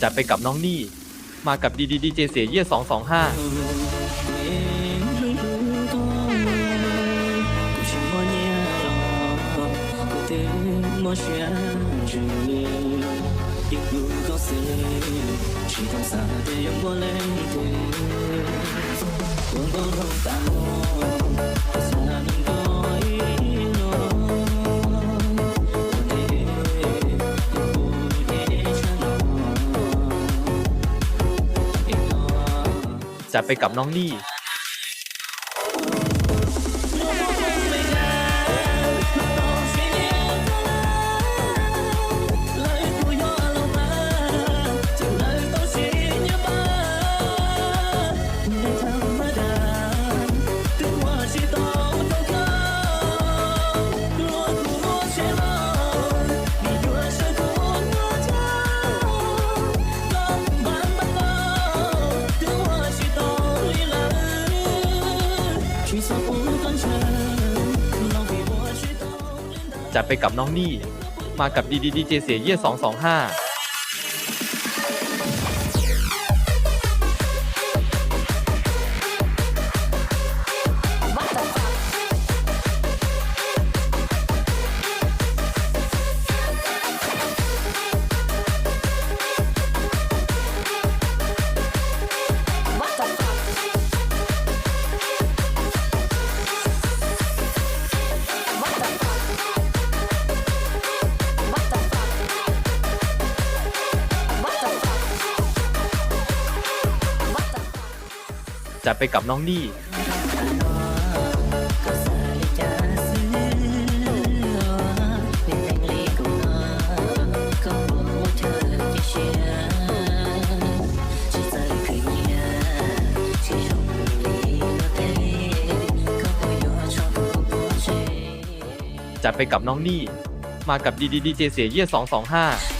จัดไปกับน้องนี่มากับดีเจเสียเยี่ย225จัดไปกับน้องนี่จัดไปกับน้องนี่มากับดีเจเสียเยี่ย225จัดไปกับน้องนี่จัดไปกับน้องนี่มากับดีเจเสียเยี่ย225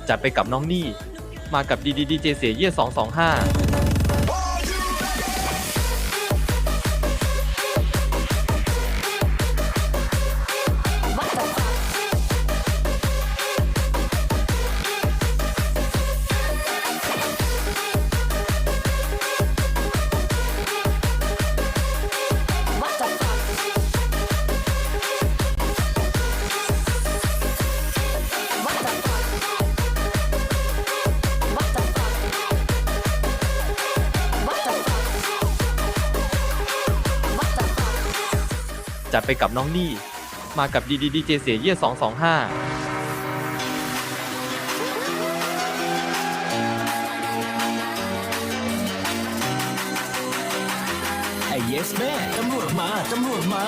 จัดไปกับน้องนี่มากับดีเจเสียเยี่ย225จัดไปกับน้องนี่มากับดีเจเสียเยี่ย225ไอ้ yes แม่ตำรวจมา